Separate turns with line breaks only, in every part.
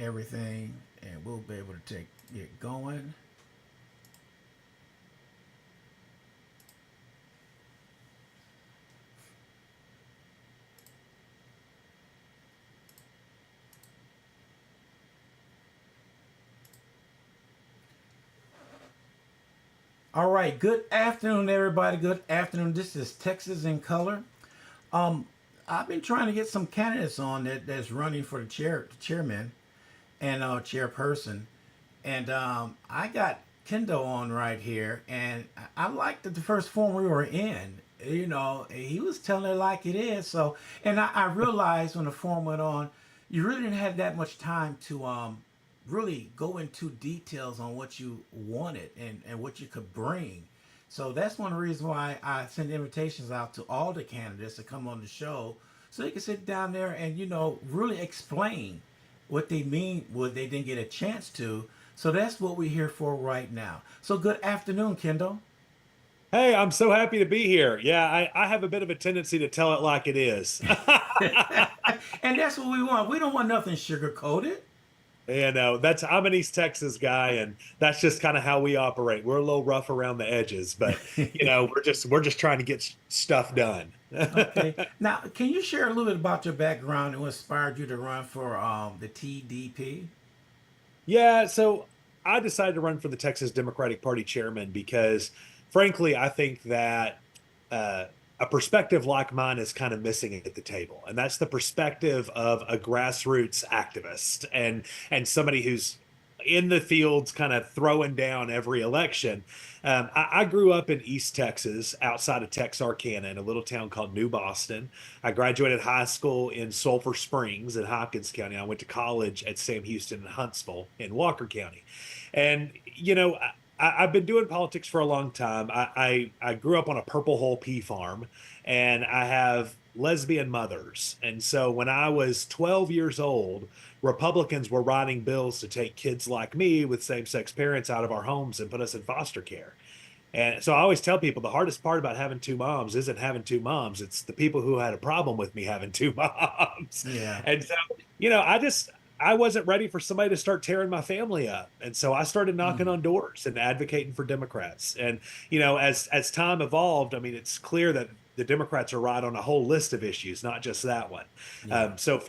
everything, and we'll be able to get going. All right. Good afternoon, everybody. Good afternoon. This is Texas in Color. Um, I've been trying to get some candidates on that's running for the chairman and chairperson, and I got Kendall on right here, and I liked the first forum we were in. You know, he was telling it like it is. So, and I realized when the forum went on, you really didn't have that much time to really go into details on what you wanted and what you could bring. So that's one reason why I send invitations out to all the candidates to come on the show so they can sit down there and, really explain what they mean, what they didn't get a chance to. So that's what we're here for right now. So good afternoon, Kendall.
Hey, I'm so happy to be here. Yeah, I have a bit of a tendency to tell it like it is.
And that's what we want. We don't want nothing sugar coated.
I'm an East Texas guy, and that's just kind of how we operate. We're a little rough around the edges, but we're just trying to get stuff done.
Okay. Now, can you share a little bit about your background and what inspired you to run for the TDP?
Yeah, so I decided to run for the Texas Democratic Party chairman because, frankly, I think that uh, a perspective like mine is kind of missing at the table, and that's the perspective of a grassroots activist and somebody who's in the fields, kind of throwing down every election. I grew up in East Texas, outside of Texarkana, in a little town called New Boston. I graduated high school in Sulphur Springs in Hopkins County. I went to college at Sam Houston in Huntsville in Walker County. And, I've been doing politics for a long time. I grew up on a Purple Hole pea farm, and I have lesbian mothers. And so when I was 12 years old, Republicans were writing bills to take kids like me with same sex parents out of our homes and put us in foster care. And so I always tell people the hardest part about having two moms isn't having two moms. It's the people who had a problem with me having two moms.
Yeah.
And so, I wasn't ready for somebody to start tearing my family up. And so I started knocking
Mm,
on doors and advocating for Democrats. And, as time evolved, I mean, it's clear that the Democrats are right on a whole list of issues, not just that one.
yeah.
So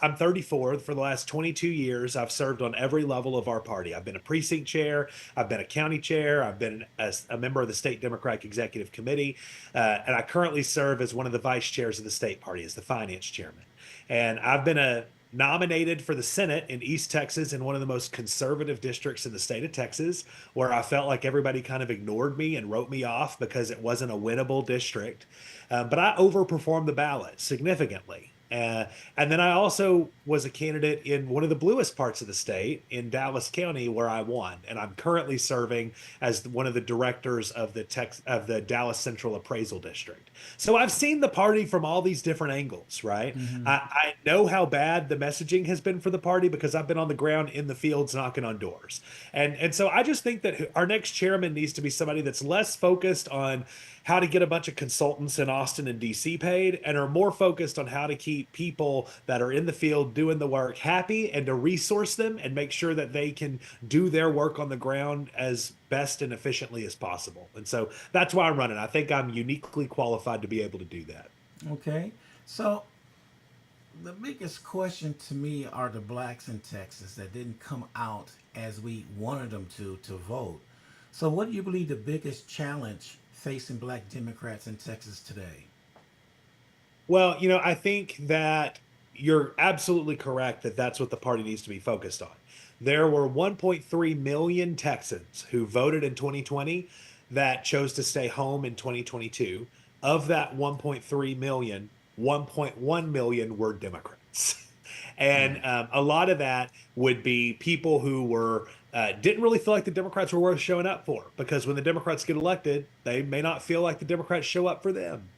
I'm 34. For the last 22 years, I've served on every level of our party. I've been a precinct chair, I've been a county chair, I've been a member of the state Democratic Executive Committee, and I currently serve as one of the vice chairs of the state party, as the finance chairman. And I've been nominated for the Senate in East Texas in one of the most conservative districts in the state of Texas, where I felt like everybody kind of ignored me and wrote me off because it wasn't a winnable district. But I overperformed the ballot significantly. And then I also was a candidate in one of the bluest parts of the state in Dallas County, where I won. And I'm currently serving as one of the directors of the Dallas Central Appraisal District. So I've seen the party from all these different angles, right?
Hmm.
I know how bad the messaging has been for the party because I've been on the ground in the fields knocking on doors. And so I just think that our next chairman needs to be somebody that's less focused on how to get a bunch of consultants in Austin and DC paid, and are more focused on how to keep people that are in the field doing the work happy, and to resource them and make sure that they can do their work on the ground as best and efficiently as possible. And so that's why I'm running. I think I'm uniquely qualified to be able to do that.
Okay. So the biggest question to me are the blacks in Texas that didn't come out as we wanted them to vote. So what do you believe the biggest challenge facing black Democrats in Texas today?
Well, I think that you're absolutely correct that that's what the party needs to be focused on. There were 1.3 million Texans who voted in 2020 that chose to stay home in 2022. Of that 1.3 million, 1.1 million were Democrats. And
Mm.
a lot of that would be people who didn't really feel like the Democrats were worth showing up for, because when the Democrats get elected, they may not feel like the Democrats show up for them.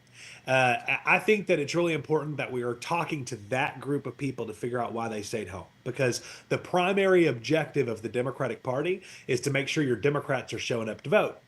I think that it's really important that we are talking to that group of people to figure out why they stayed home, because the primary objective of the Democratic Party is to make sure your Democrats are showing up to vote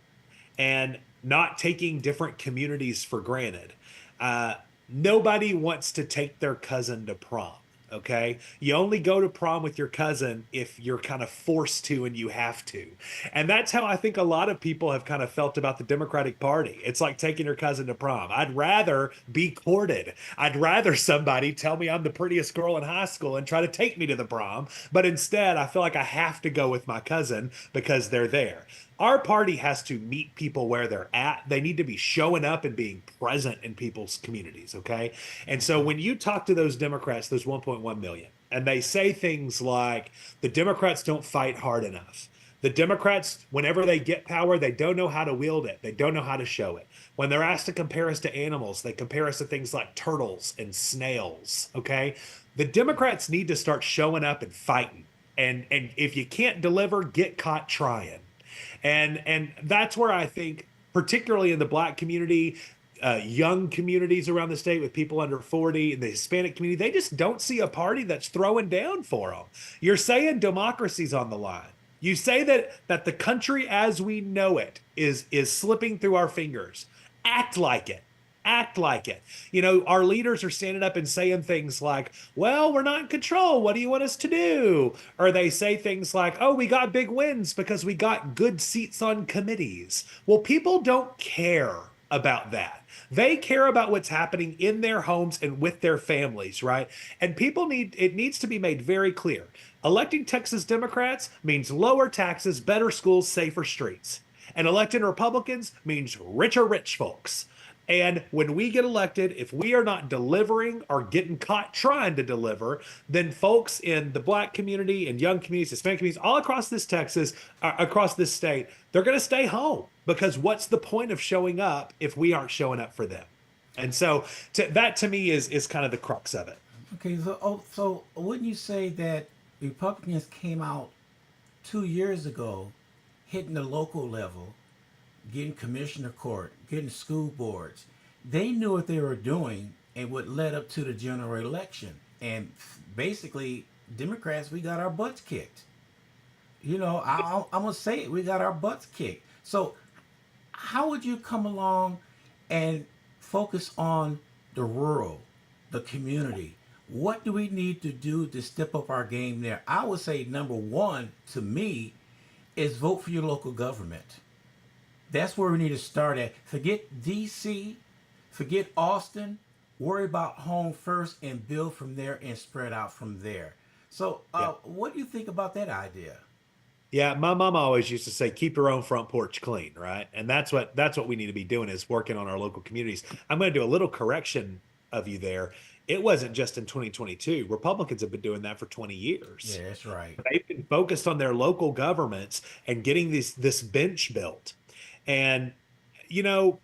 and not taking different communities for granted. Uh, Nobody wants to take their cousin to prom. Okay. You only go to prom with your cousin if you're kind of forced to and you have to. And that's how I think a lot of people have kind of felt about the Democratic Party. It's like taking your cousin to prom. I'd rather be courted. I'd rather somebody tell me I'm the prettiest girl in high school and try to take me to the prom. But instead, I feel like I have to go with my cousin because they're there. Our party has to meet people where they're at. They need to be showing up and being present in people's communities. Okay. And so when you talk to those Democrats, those 1.1 million, and they say things like the Democrats don't fight hard enough. The Democrats, whenever they get power, they don't know how to wield it. They don't know how to show it. When they're asked to compare us to animals, they compare us to things like turtles and snails. Okay. The Democrats need to start showing up and fighting. And if you can't deliver, get caught trying. And that's where I think, particularly in the Black community, young communities around the state with people under 40 and the Hispanic community, they just don't see a party that's throwing down for them. You're saying democracy's on the line. You say that the country as we know it is slipping through our fingers. Act like it. Act like it. You know, our leaders are standing up and saying things like, well, we're not in control. What do you want us to do? Or they say things like, oh, we got big wins because we got good seats on committees. Well, people don't care about that. They care about what's happening in their homes and with their families, right? And it needs to be made very clear. Electing Texas Democrats means lower taxes, better schools, safer streets. And electing Republicans means richer rich folks. And when we get elected, if we are not delivering or getting caught trying to deliver, then folks in the Black community and young communities, Hispanic communities, all across this Texas, across this state, they're going to stay home because what's the point of showing up if we aren't showing up for them? And so that to me is kind of the crux of it.
Okay, so wouldn't you say that Republicans came out 2 years ago, hitting the local level, getting commissioner court, getting school boards? They knew what they were doing and what led up to the general election. And basically, Democrats, we got our butts kicked. I'm gonna say it. We got our butts kicked. So, how would you come along and focus on the rural, the community? What do we need to do to step up our game there? I would say number one to me is vote for your local government. That's where we need to start at. Forget DC, forget Austin. Worry about home first and build from there and spread out from there. So,
Yeah.
what do you think about that idea?
Yeah, my mom always used to say, keep your own front porch clean, right? And that's what we need to be doing is working on our local communities. I'm going to do a little correction of you there. It wasn't just in 2022. Republicans have been doing that for 20 years.
Yeah, that's right.
They've been focused on their local governments and getting this bench built. And you know,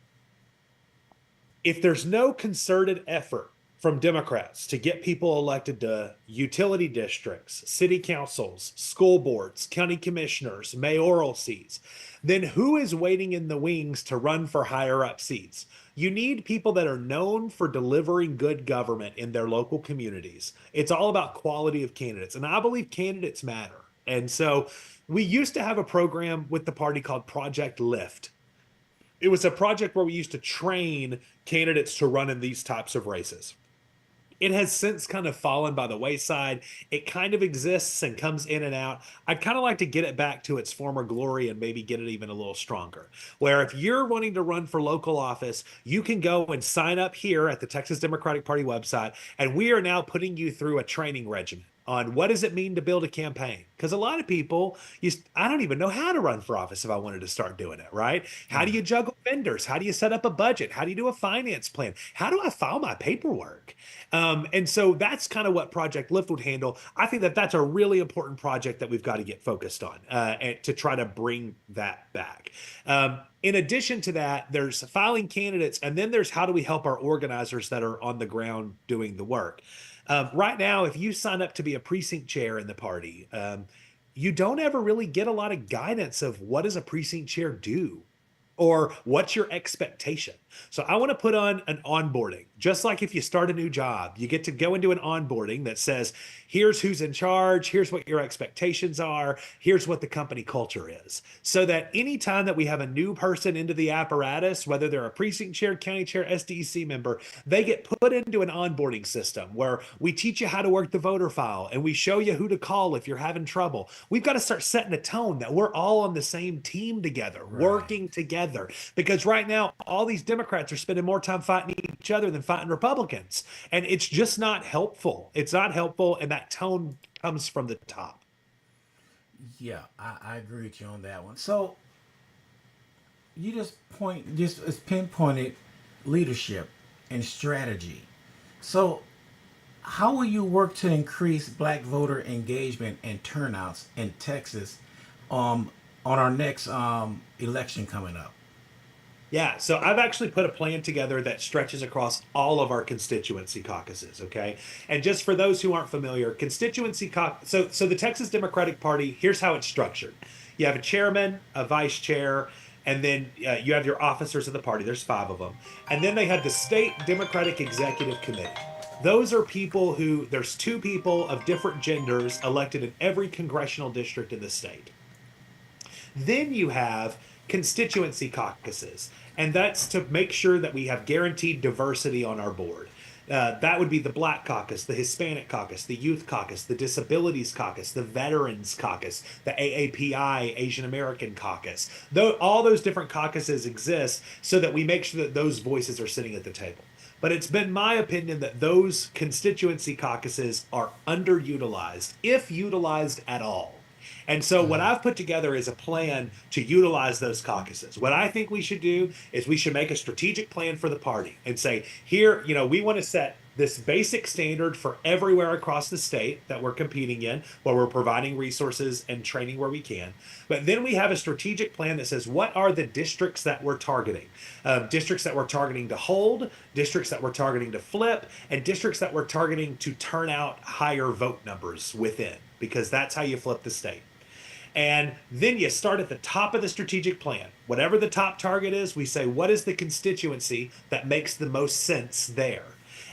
if there's no concerted effort from Democrats to get people elected to utility districts, city councils, school boards, county commissioners, mayoral seats, then who is waiting in the wings to run for higher up seats? You need people that are known for delivering good government in their local communities. It's all about quality of candidates, and I believe candidates matter. And so we used to have a program with the party called Project Lift. It was a project where we used to train candidates to run in these types of races. It has since kind of fallen by the wayside. It kind of exists and comes in and out. I'd kind of like to get it back to its former glory and maybe get it even a little stronger. Where if you're wanting to run for local office, you can go and sign up here at the Texas Democratic Party website, and we are now putting you through a training regimen on what does it mean to build a campaign. Because a lot of people, I don't even know how to run for office if I wanted to start doing it, right? How do you juggle vendors? How do you set up a budget? How do you do a finance plan? How do I file my paperwork? And so that's kind of what Project Lift would handle. I think that that's a really important project that we've got to get focused on and to try to bring that back. In addition to that, there's filing candidates, and then there's how do we help our organizers that are on the ground doing the work. Right now, if you sign up to be a precinct chair in the party, you don't ever really get a lot of guidance of what does a precinct chair do or what's your expectation. So I want to put on an onboarding, just like if you start a new job, you get to go into an onboarding that says, here's who's in charge, here's what your expectations are, here's what the company culture is. So that anytime that we have a new person into the apparatus, whether they're a precinct chair, county chair, SDEC member, they get put into an onboarding system where we teach you how to work the voter file and we show you who to call if you're having trouble. We've got to start setting a tone that we're all on the same team together,
Right.
working together. Because right now, all these Democrats are spending more time fighting each other than fighting Republicans. And it's just not helpful. It's not helpful. And that tone comes from the top.
Yeah, I agree with you on that one. So you just pinpointed leadership and strategy. So how will you work to increase black voter engagement and turnouts in Texas um, on our next election coming up?
Yeah, so I've actually put a plan together that stretches across all of our constituency caucuses, okay? And just for those who aren't familiar, so the Texas Democratic Party, here's how it's structured. You have a chairman, a vice chair, and then you have your officers of the party. There's 5 of them. And then they have the State Democratic Executive Committee. Those are people who, there's 2 people of different genders elected in every congressional district in the state. Then you have constituency caucuses, and that's to make sure that we have guaranteed diversity on our board. That would be the Black Caucus, the Hispanic Caucus, the Youth Caucus, the Disabilities Caucus, the Veterans Caucus, the AAPI, Asian American Caucus. Though all those different caucuses exist so that we make sure that those voices are sitting at the table. But it's been my opinion that those constituency caucuses are underutilized, if utilized at all. And so what I've put together is a plan to utilize those caucuses. What I think we should do is we should make a strategic plan for the party and say, here, we want to set this basic standard for everywhere across the state that we're competing in, where we're providing resources and training where we can. But then we have a strategic plan that says, what are the districts that we're targeting? Districts that we're targeting to hold, districts that we're targeting to flip, and districts that we're targeting to turn out higher vote numbers within, because that's how you flip the state. And then you start at the top of the strategic plan. Whatever the top target is, we say, what is the constituency that makes the most sense there?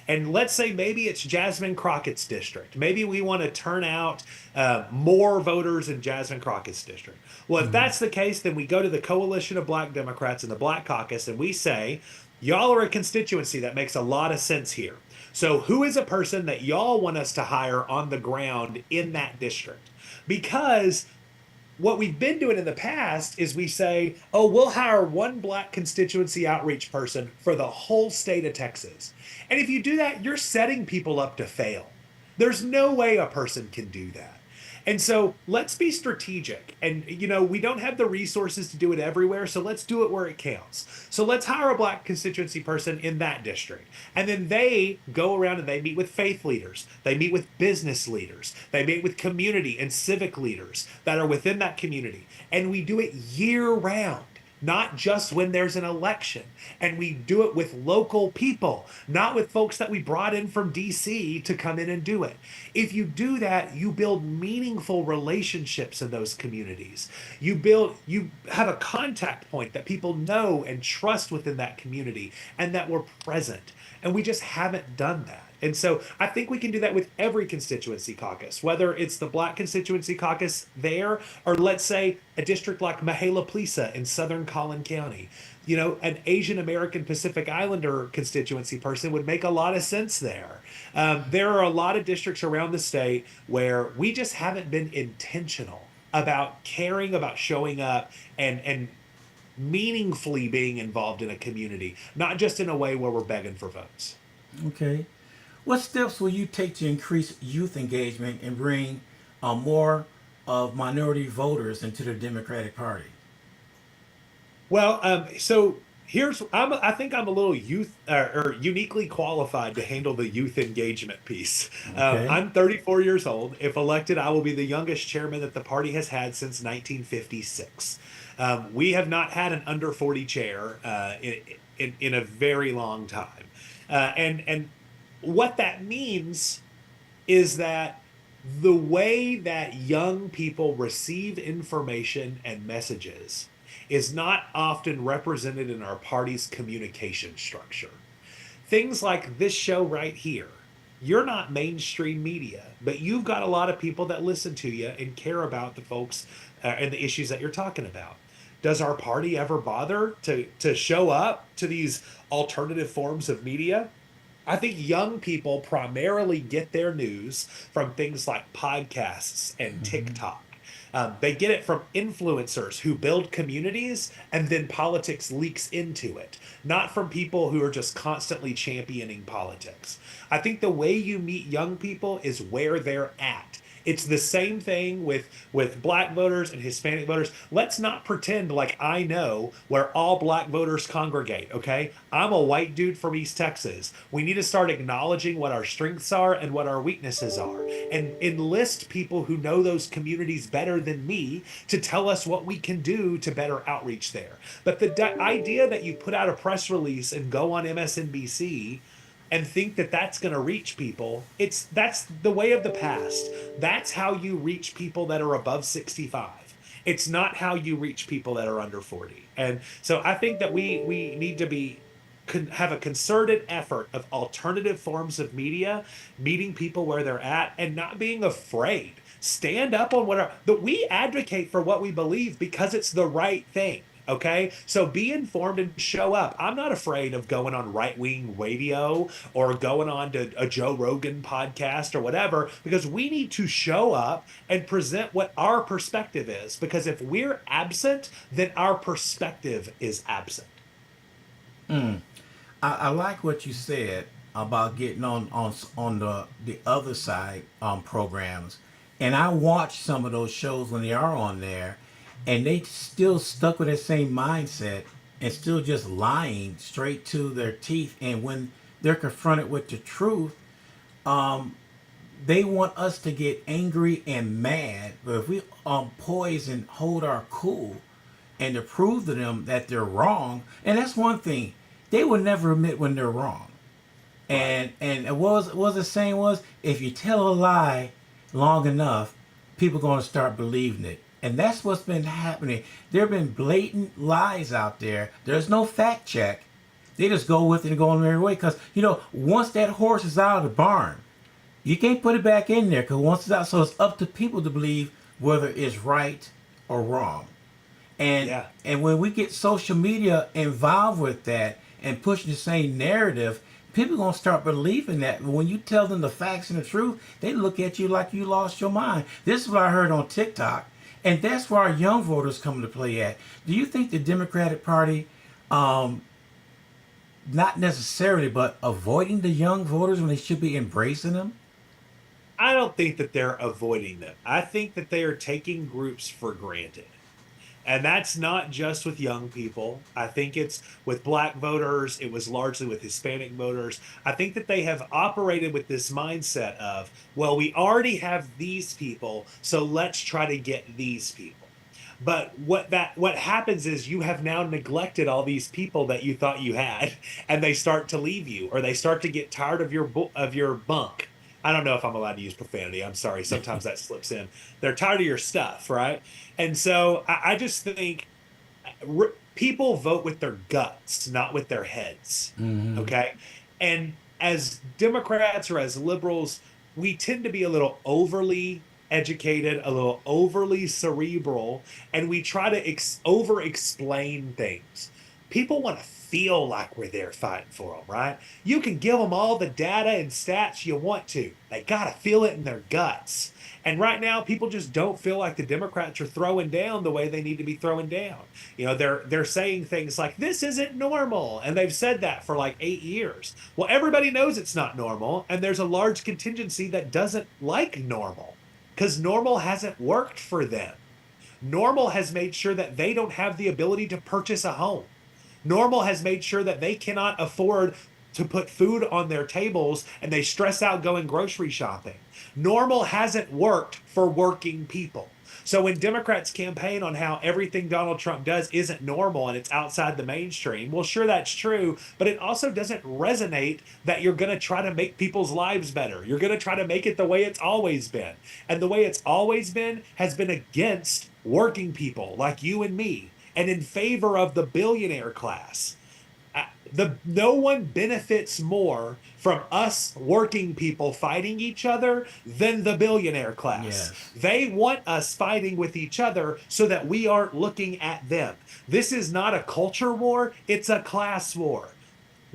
And let's say maybe it's Jasmine Crockett's district. Maybe we want to turn out more voters in Jasmine Crockett's district. Well, if that's the case, then we go to the Coalition of Black Democrats and the Black Caucus, and we say, y'all are a constituency that makes a lot of sense here. So who is a person that y'all want us to hire on the ground in that district? Because what we've been doing in the past is we say, oh, we'll hire one black constituency outreach person for the whole state of Texas. And if you do that, you're setting people up to fail. There's no way a person can do that. And so let's be strategic. And, we don't have the resources to do it everywhere, so let's do it where it counts. So let's hire a black constituency person in that district. And then they go around and they meet with faith leaders. They meet with business leaders. They meet with community and civic leaders that are within that community. And we do it year round. Not just when there's an election. And we do it with local people, not with folks that we brought in from DC to come in and do it. If you do that, you build meaningful relationships in those communities. You have a contact point that people know and trust within that community and that we're present. And we just haven't done that. And so I think we can do that with every constituency caucus, whether it's the Black constituency caucus there, or let's say a district like Mahela-Pleasa in southern Collin County. An Asian American Pacific Islander constituency person would make a lot of sense there. There are a lot of districts around the state where we just haven't been intentional about caring about showing up and meaningfully being involved in a community, not just in a way where we're begging for votes.
Okay. What steps will you take to increase youth engagement and bring more of minority voters into the Democratic Party?
Well, so I think I'm a little youth or uniquely qualified to handle the youth engagement piece.
Okay.
I'm 34 years old. If elected, I will be the youngest chairman that the party has had since 1956. We have not had an under 40 chair in a very long time. And what that means is that the way that young people receive information and messages is not often represented in our party's communication structure. Things like this show right here. You're not mainstream media, but you've got a lot of people that listen to you and care about the folks and the issues that you're talking about. Does our party ever bother to show up to these alternative forms of media? I think young people primarily get their news from things like podcasts and
Mm-hmm.
TikTok. They get it from influencers who build communities and then politics leaks into it, not from people who are just constantly championing politics. I think the way you meet young people is where they're at. It's the same thing with black voters and Hispanic voters. Let's not pretend like I know where all black voters congregate, okay? I'm a white dude from East Texas. We need to start acknowledging what our strengths are and what our weaknesses are and enlist people who know those communities better than me to tell us what we can do to better outreach there. But the idea that you put out a press release and go on MSNBC and think that that's going to reach people, that's the way of the past. That's how you reach people that are above 65. It's not how you reach people that are under 40. And so I think that we need to be have a concerted effort of alternative forms of media, meeting people where they're at and not being afraid. Stand up on whatever, but we advocate for what we believe because it's the right thing. Okay, so be informed and show up. I'm not afraid of going on right wing radio or going on to a Joe Rogan podcast or whatever, because we need to show up and present what our perspective is. Because if we're absent, then our perspective is absent.
I like what you said about getting on the other side programs, and I watch some of those shows when they are on there, and they still stuck with that same mindset and still just lying straight to their teeth. And when they're confronted with the truth, they want us to get angry and mad. But if we poise and hold our cool and to prove to them that they're wrong, and that's one thing, they will never admit when they're wrong.
Right.
And what was the saying was, if you tell a lie long enough, people are going to start believing it. And that's what's been happening. There have been blatant lies out there. There's no fact check. They just go with it and go on their way. Because, once that horse is out of the barn, you can't put it back in there. Because once it's out, so it's up to people to believe whether it's right or wrong. And
Yeah.
and when we get social media involved with that and pushing the same narrative, people gonna start believing that. When you tell them the facts and the truth, they look at you like you lost your mind. This is what I heard on TikTok, and that's where our young voters come to play at. Do you think the Democratic Party, not necessarily, but avoiding the young voters when they should be embracing them?
I don't think that they're avoiding them. I think that they are taking groups for granted. And that's not just with young people. I think it's with black voters. It was largely with Hispanic voters. I think that they have operated with this mindset of, well, we already have these people, so let's try to get these people. But what happens is you have now neglected all these people that you thought you had, and they start to leave you, or they start to get tired of your bunk. I don't know if I'm allowed to use profanity. I'm sorry. Sometimes that slips in. They're tired of your stuff, right? And so I just think people vote with their guts, not with their heads.
Mm-hmm.
Okay. And as Democrats or as liberals, we tend to be a little overly educated, a little overly cerebral, and we try to over explain things. People want to feel like we're there fighting for them, right? You can give them all the data and stats you want to. They got to feel it in their guts. And right now, people just don't feel like the Democrats are throwing down the way they need to be throwing down. They're saying things like this isn't normal, and they've said that for like 8 years. Well, everybody knows it's not normal, and there's a large contingency that doesn't like normal because normal hasn't worked for them. Normal has made sure that they don't have the ability to purchase a home. Normal has made sure that they cannot afford to put food on their tables and they stress out going grocery shopping. Normal hasn't worked for working people. So when Democrats campaign on how everything Donald Trump does isn't normal and it's outside the mainstream, well, sure, that's true, but it also doesn't resonate that you're going to try to make people's lives better. You're going to try to make it the way it's always been. And the way it's always been has been against working people like you and me. and in favor of the billionaire class. No one benefits more from us working people fighting each other than the billionaire class.
Yes.
They want us fighting with each other so that we aren't looking at them. This is not a culture war, it's a class war.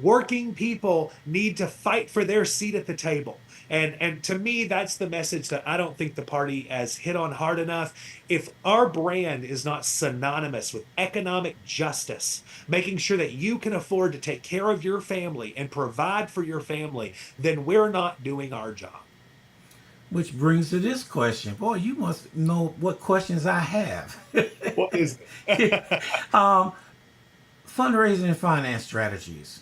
Working people need to fight for their seat at the table. And to me, that's the message that I don't think the party has hit on hard enough. If our brand is not synonymous with economic justice, making sure that you can afford to take care of your family and provide for your family, then we're not doing our job.
Which brings to this question. Boy, you must know what questions I have.
What is it?
Fundraising and finance strategies.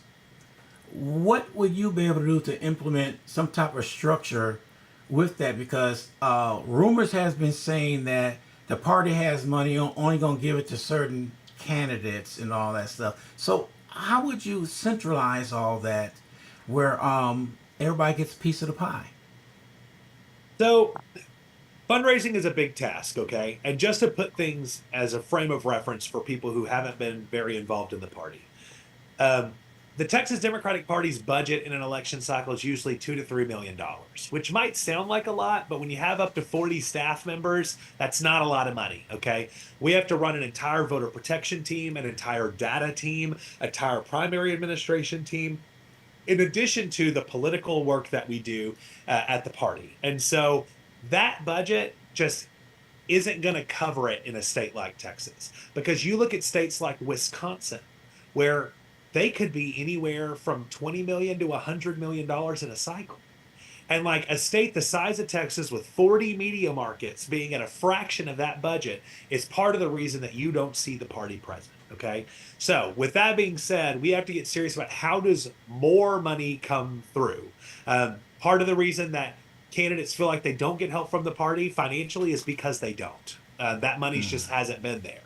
What would you be able to do to implement some type of structure with that? Because rumors has been saying that the party has money, only going to give it to certain candidates and all that stuff. So how would you centralize all that where everybody gets a piece of the pie?
So, fundraising is a big task, okay? And just to put things as a frame of reference for people who haven't been very involved in the party, um, the Texas Democratic Party's budget in an election cycle is usually $2 to $3 million, which might sound like a lot, but when you have up to 40 staff members, that's not a lot of money. Okay, we have to run an entire voter protection team, an entire data team, entire primary administration team, in addition to the political work that we do at the party. And so that budget just isn't going to cover it in a state like Texas, because you look at states like Wisconsin, where they could be anywhere from 20 million to $100 million in a cycle. And like a state the size of Texas with 40 media markets being at a fraction of that budget is part of the reason that you don't see the party present. Okay. So with that being said, we have to get serious about how does more money come through. Part of the reason that candidates feel like they don't get help from the party financially is because they don't. That money just hasn't been there.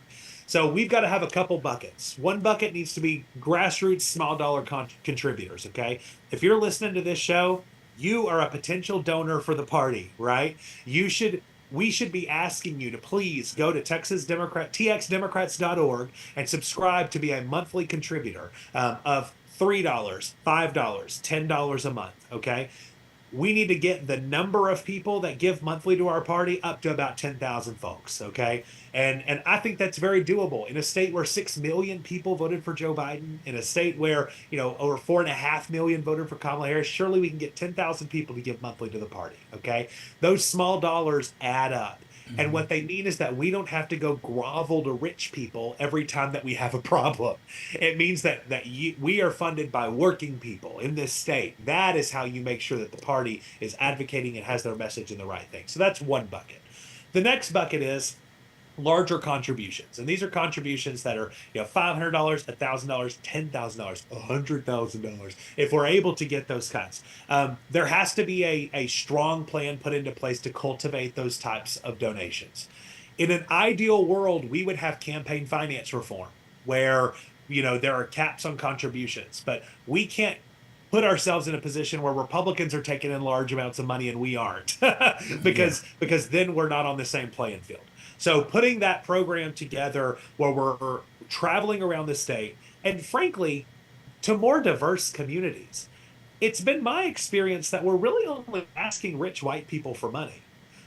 So we've got to have a couple buckets. One bucket needs to be grassroots, small dollar contributors. Okay. If you're listening to this show, you are a potential donor for the party, right? We should be asking you to please go to txdemocrats.org and subscribe to be a monthly contributor of $3, $5, $10 a month. Okay. We need to get the number of people that give monthly to our party up to about 10,000 folks. Okay. And I think that's very doable in a state where 6 million people voted for Joe Biden, in a state where, over 4.5 million voted for Kamala Harris. Surely we can get 10,000 people to give monthly to the party. Okay. Those small dollars add up. And what they mean is that we don't have to go grovel to rich people every time that we have a problem. It means that we are funded by working people in this state. That is how you make sure that the party is advocating and has their message in the right thing. So that's one bucket. The next bucket is larger contributions, and these are contributions that are $500, $1,000, $10,000, $100,000 if we're able to get those kinds. There has to be a strong plan put into place to cultivate those types of donations. In an ideal world, we would have campaign finance reform where there are caps on contributions, but we can't put ourselves in a position where Republicans are taking in large amounts of money and we aren't because then we're not on the same playing field. So putting that program together where we're traveling around the state and frankly to more diverse communities, it's been my experience that we're really only asking rich white people for money.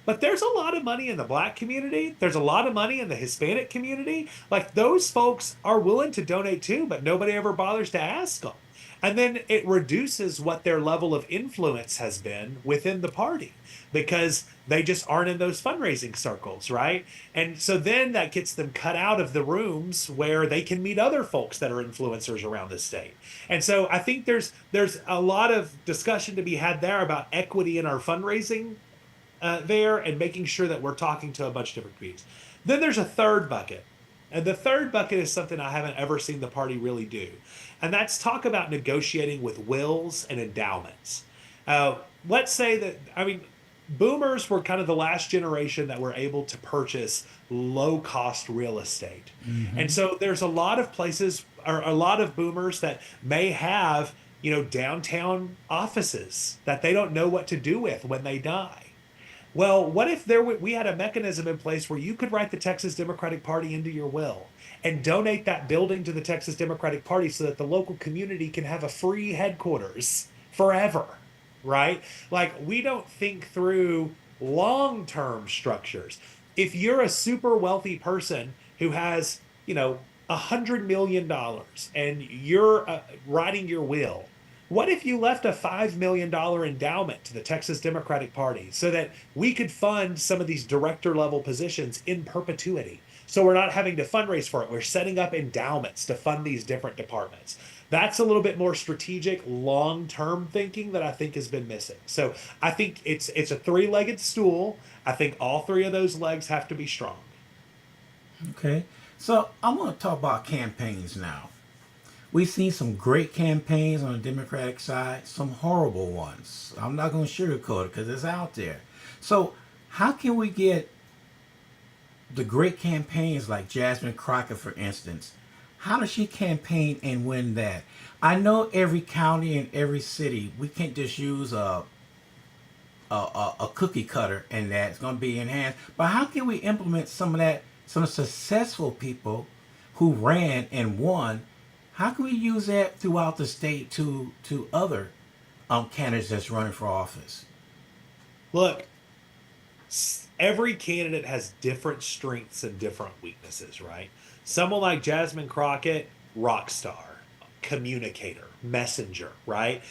But there's a lot of money in the Black community. There's a lot of money in the Hispanic community. Like those folks are willing to donate too, but nobody ever bothers to ask them. And then it reduces what their level of influence has been within the party because they just aren't in those fundraising circles, right? And so then that gets them cut out of the rooms where they can meet other folks that are influencers around the state. And so I think there's a lot of discussion to be had there about equity in our fundraising there and making sure that we're talking to a bunch of different communities. Then there's a third bucket. And the third bucket is something I haven't ever seen the party really do. And that's talk about negotiating with wills and endowments. Let's say that, boomers were kind of the last generation that were able to purchase low cost real estate. Mm-hmm. And so there's a lot of places or a lot of boomers that may have, downtown offices that they don't know what to do with when they die. Well, what if we had a mechanism in place where you could write the Texas Democratic Party into your will and donate that building to the Texas Democratic Party so that the local community can have a free headquarters forever, right? Like we don't think through long-term structures. If you're a super wealthy person who has, $100 million and you're writing your will, what if you left a $5 million endowment to the Texas Democratic Party so that we could fund some of these director level positions in perpetuity? So we're not having to fundraise for it. We're setting up endowments to fund these different departments. That's a little bit more strategic, long-term thinking that I think has been missing. So I think it's a three-legged stool. I think all three of those legs have to be strong.
Okay. So I want to talk about campaigns now. We've seen some great campaigns on the Democratic side, some horrible ones. I'm not going to sugarcoat it because it's out there. So, how can we get the great campaigns like Jasmine Crockett, for instance? How does she campaign and win that? I know every county and every city, we can't just use a cookie cutter and that's going to be enhanced. But how can we implement some of that, some successful people who ran and won? How can we use that throughout the state to other candidates that's running for office?
Look, every candidate has different strengths and different weaknesses, right? Someone like Jasmine Crockett, rock star, communicator, messenger, right?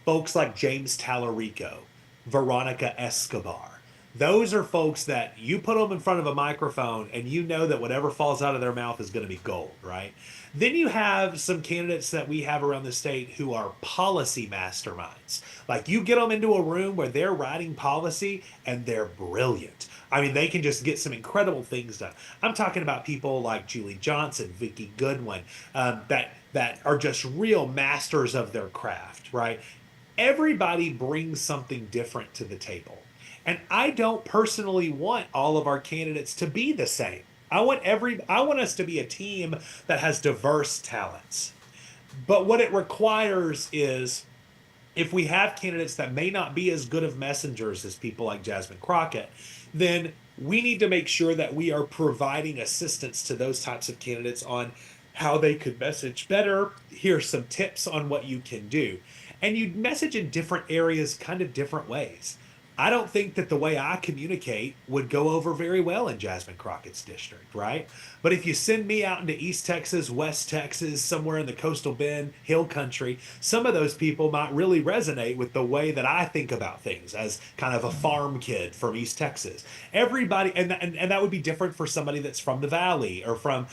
Folks like James Tallarico, Veronica Escobar. Those are folks that you put them in front of a microphone and you know that whatever falls out of their mouth is going to be gold, right? Then you have some candidates that we have around the state who are policy masterminds. Like you get them into a room where they're writing policy and they're brilliant. I mean, they can just get some incredible things done. I'm talking about people like Julie Johnson, Vicki Goodwin, that are just real masters of their craft, right? Everybody brings something different to the table. And I don't personally want all of our candidates to be the same. I want us to be a team that has diverse talents. But what it requires is if we have candidates that may not be as good of messengers as people like Jasmine Crockett, then we need to make sure that we are providing assistance to those types of candidates on how they could message better. Here's some tips on what you can do. And you message in different areas, kind of different ways. I don't think that the way I communicate would go over very well in Jasmine Crockett's district, right? But if you send me out into East Texas, West Texas, somewhere in the coastal bend, hill country, some of those people might really resonate with the way that I think about things as kind of a farm kid from East Texas. Everybody, and that would be different for somebody that's from the valley or from,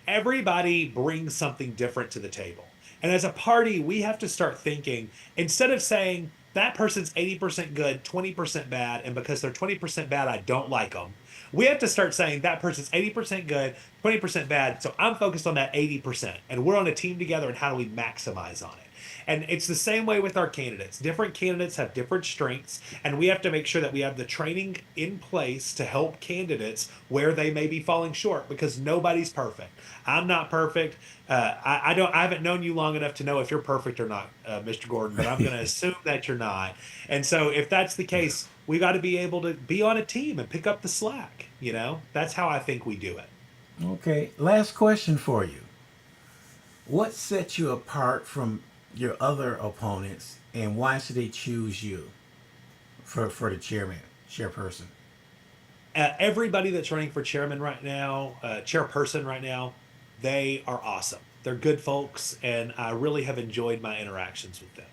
everybody brings something different to the table. And as a party, we have to start thinking instead of saying, that person's 80% good, 20% bad, and because they're 20% bad, I don't like them. We have to start saying that person's 80% good, 20% bad, so I'm focused on that 80%, and we're on a team together, and how do we maximize on it? And it's the same way with our candidates. Different candidates have different strengths, and we have to make sure that we have the training in place to help candidates where they may be falling short because nobody's perfect. I'm not perfect. I don't. I haven't known you long enough to know if you're perfect or not, Mr. Gordon. But I'm going to assume that you're not. And so, if that's the case, we got to be able to be on a team and pick up the slack. That's how I think we do it.
Okay, last question for you. What sets you apart from your other opponents, and why should they choose you for the chairperson?
Everybody that's running for chairman right now, chairperson right now, they are awesome. They're good folks, and I really have enjoyed my interactions with them.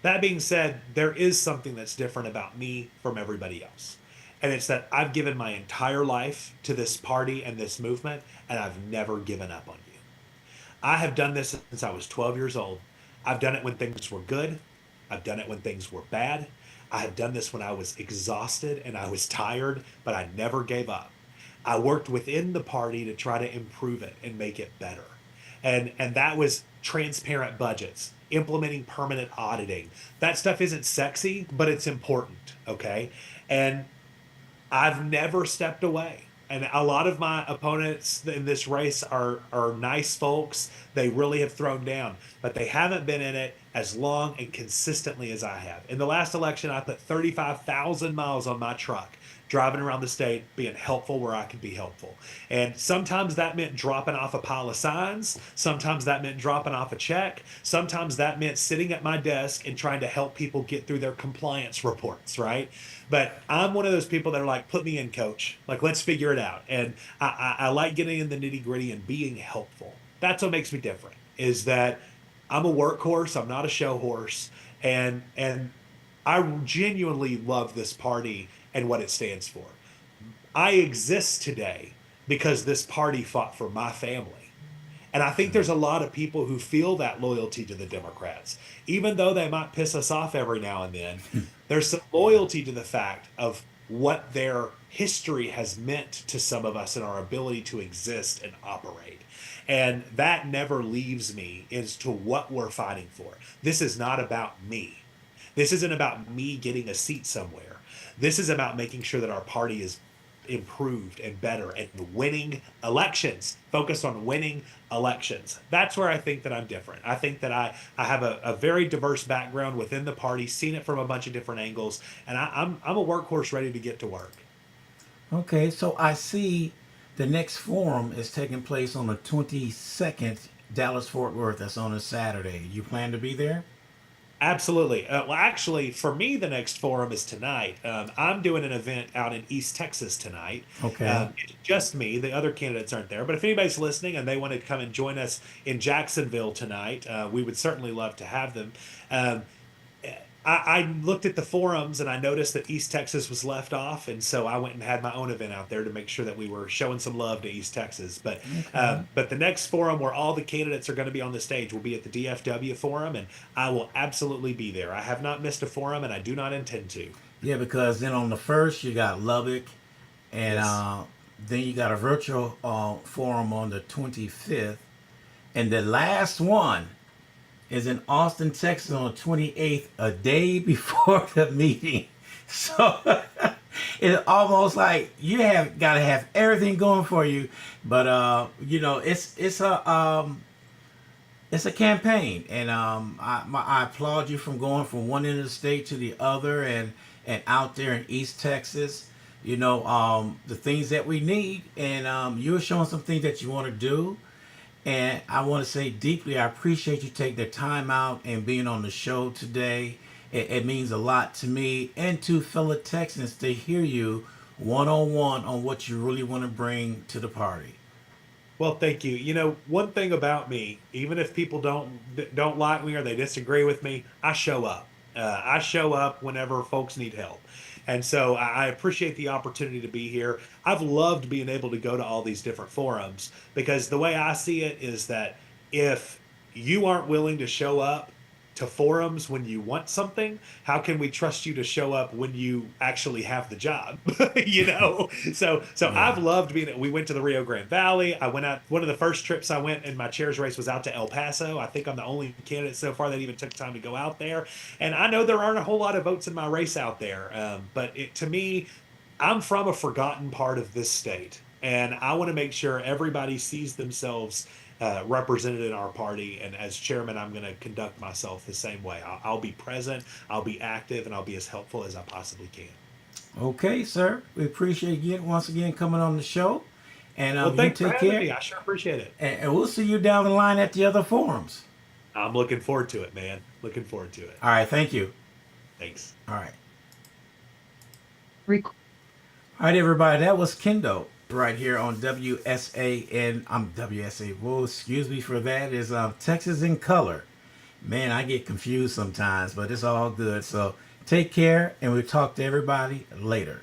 That being said, there is something that's different about me from everybody else. And it's that I've given my entire life to this party and this movement, and I've never given up on you. I have done this since I was 12 years old. I've done it when things were good. I've done it when things were bad. I have done this when I was exhausted and I was tired, but I never gave up. I worked within the party to try to improve it and make it better. And that was transparent budgets, implementing permanent auditing. That stuff isn't sexy, but it's important, okay? And I've never stepped away. And a lot of my opponents in this race are nice folks. They really have thrown down, but they haven't been in it as long and consistently as I have. In the last election, I put 35,000 miles on my truck, driving around the state, being helpful where I could be helpful. And sometimes that meant dropping off a pile of signs. Sometimes that meant dropping off a check. Sometimes that meant sitting at my desk and trying to help people get through their compliance reports, right? But I'm one of those people that are like, put me in, coach. Like, let's figure it out. And I like getting in the nitty gritty and being helpful. That's what makes me different, is that I'm a workhorse. I'm not a show horse. And I genuinely love this party and what it stands for. I exist today because this party fought for my family. And I think there's a lot of people who feel that loyalty to the Democrats. Even though they might piss us off every now and then, there's some loyalty to the fact of what their history has meant to some of us and our ability to exist and operate. And that never leaves me as to what we're fighting for. This is not about me. This isn't about me getting a seat somewhere. This is about making sure that our party is improved and better and winning elections, focused on winning elections. That's where I think that I'm different. I think that I have a very diverse background within the party, seen it from a bunch of different angles, and I'm a workhorse ready to get to work.
Okay, so I see the next forum is taking place on the 22nd, Dallas Fort Worth. That's on a Saturday. You plan to be there?
Absolutely. Well, actually, for me, the next forum is tonight. I'm doing an event out in East Texas tonight.
Okay.
It's just me. The other candidates aren't there. But if anybody's listening and they want to come and join us in Jacksonville tonight, we would certainly love to have them. Um, I looked at the forums and I noticed that East Texas was left off, and so I went and had my own event out there to make sure that we were showing some love to East Texas.
Okay.
But the next forum where all the candidates are going to be on the stage will be at the DFW forum, and I will absolutely be there. I have not missed a forum, and I do not intend to.
Yeah, because then on the first you got Lubbock, and
Yes.
then you got a virtual forum on the 25th, and the last one is in Austin, Texas on the 28th, a day before the meeting. So it's almost like you have got to have everything going for you, but it's a campaign, and I applaud you from going from one end of the state to the other, and out there in East Texas. The things that we need, and you're showing some things that you want to do. And I want to say deeply, I appreciate you taking the time out and being on the show today. It means a lot to me and to fellow Texans to hear you one on one on what you really want to bring to the party.
Well, thank you. You know, one thing about me, even if people don't like me or they disagree with me, I show up. I show up whenever folks need help. And so I appreciate the opportunity to be here. I've loved being able to go to all these different forums because the way I see it is that if you aren't willing to show up to forums when you want something, how can we trust you to show up when you actually have the job? So I've
Yeah.
loved being. We went to the Rio Grande Valley. I went out. One of the first trips I went in my chairs race was out to El Paso. I think I'm the only candidate so far that even took time to go out there. And I know there aren't a whole lot of votes in my race out there, but to me, I'm from a forgotten part of this state, and I want to make sure everybody sees themselves represented in our party. And as chairman, I'm going to conduct myself the same way. I'll be present, I'll be active, and I'll be as helpful as I possibly can.
Okay, sir. We appreciate you once again coming on the show. And
Well,
you
thanks for
take
having
care.
me. I sure appreciate it.
And we'll see you down the line at the other forums.
I'm looking forward to it, man. Looking forward to it.
All right. Thank you.
Thanks.
All right.
Rec-
All right, everybody. That was Kendall right here on WSAN. I'm WSA. Whoa, excuse me for that. Is Texas in color. Man, I get confused sometimes, but it's all good. So take care, and we'll talk to everybody later.